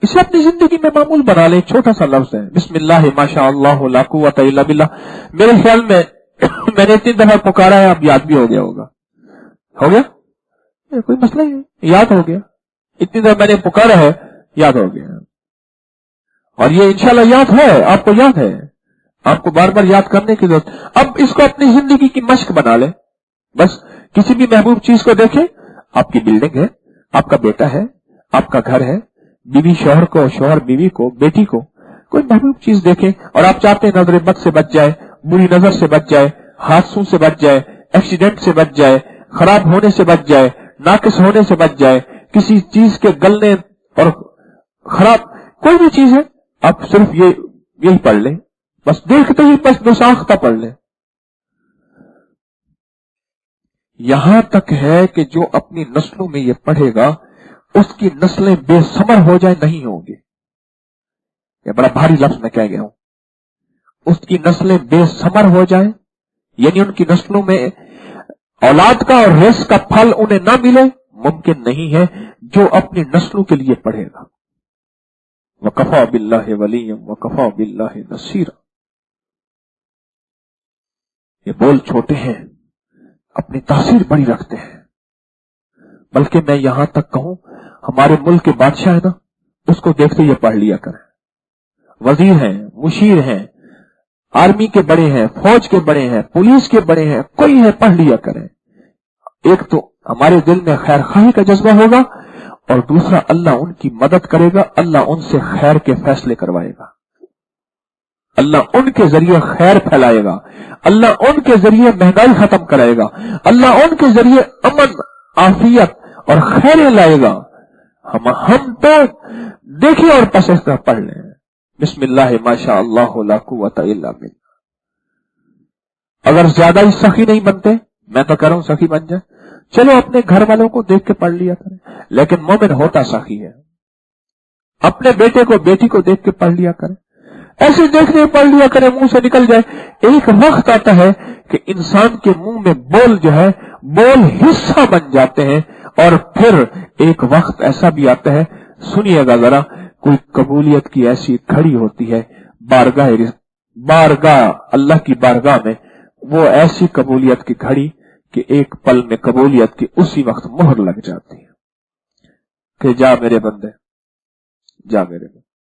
इसे अपनी जिंदगी में मामूल बना ले। छोटा सा लफ्ज है बिस्मिल्लाह माशा अल्लाह ला कुव्वता इल्ला बिल्लाह। मेरे ख्याल में मैंने इतनी दफा पुकारा है, अब याद भी हो गया होगा। हो गया? कोई मसला ही, याद हो गया। इतनी दफा मैंने पुकारा है, याद हो गया। और ये इंशाल्लाह याद है, आपको याद है, आपको बार बार याद करने की जरूरत। अब इसको अपनी जिंदगी की मश्क बना ले। बस किसी भी महबूब चीज को देखे, आपकी बिल्डिंग है, आपका बेटा है, आपका घर है, बीवी शौहर को, शौहर बीवी को, बेटी को, कोई महबूब चीज देखे और आप चाहते हैं नजर बद से बच जाए, बुरी नजर से बच जाए, हादसों से बच जाए, एक्सीडेंट से बच जाए, खराब होने से बच जाए, नाकिस होने से बच जाए, किसी चीज के गलने और खराब कोई भी चीज है, आप सिर्फ यही पढ़ ले। बस देखते ही बस दुसाख्ता पढ़ ले। यहां तक है कि जो अपनी नस्लों में ये पढ़ेगा उसकी नस्लें बेसमर हो जाए नहीं होंगी। ये बड़ा भारी लफ्ज मैं कह गया हूं। उसकी नस्लें बेसमर हो जाए, यानी उनकी नस्लों में औलाद का और रिस्क का फल उन्हें ना मिले, मुमकिन नहीं है। जो अपनी नस्लों के लिए पढ़ेगा। वकफा बिल्लाहि वलिय्यम वकफा बिल्लाहि नसीरा। ये बोल छोटे हैं, अपनी तासीर बड़ी रखते हैं। बल्कि मैं यहां तक कहूं, हमारे मुल्क के बादशाह है ना, उसको देखते ये पढ़ लिया करें। वजीर हैं, मुशीर हैं, आर्मी के बड़े हैं, फौज के बड़े हैं, पुलिस के बड़े हैं, कोई है, पढ़ लिया करें। एक तो हमारे दिल में खैर खाही का जज्बा होगा और दूसरा अल्लाह उनकी मदद करेगा, अल्लाह उनसे खैर के फैसले करवाएगा, अल्लाह उनके जरिए खैर फैलाएगा, अल्लाह उनके जरिए महंगाई खत्म कराएगा, अल्लाह उनके जरिए अमन, आफियत और खैर लाएगा। हम तो देखिए और बस इस तरह पढ़ लें बिस्मिल्लाह माशा अल्लाह ला कुव्वता इल्ला बिल्लाह। अगर ज्यादा ही सखी नहीं बनते, मैं तो कह रहा हूं सखी बन जाए, चलो अपने घर वालों को देख के पढ़ लिया करें, लेकिन मोमिन होता सखी है। अपने बेटे को, बेटी को देख के पढ़ लिया करें, ऐसे देखने पढ़ लिया करें, मुंह से निकल जाए। एक वक्त आता है कि इंसान के मुंह में बोल जो है, बोल हिस्सा बन जाते हैं। और फिर एक वक्त ऐसा भी आता है, सुनिएगा जरा, कोई कबूलियत की ऐसी घड़ी होती है बारगाह अल्लाह की बारगाह में, वो ऐसी कबूलियत की घड़ी कि एक पल में कबूलियत की उसी वक्त मोहर लग जाती है कि जा मेरे बंदे, जा मेरे बंदे।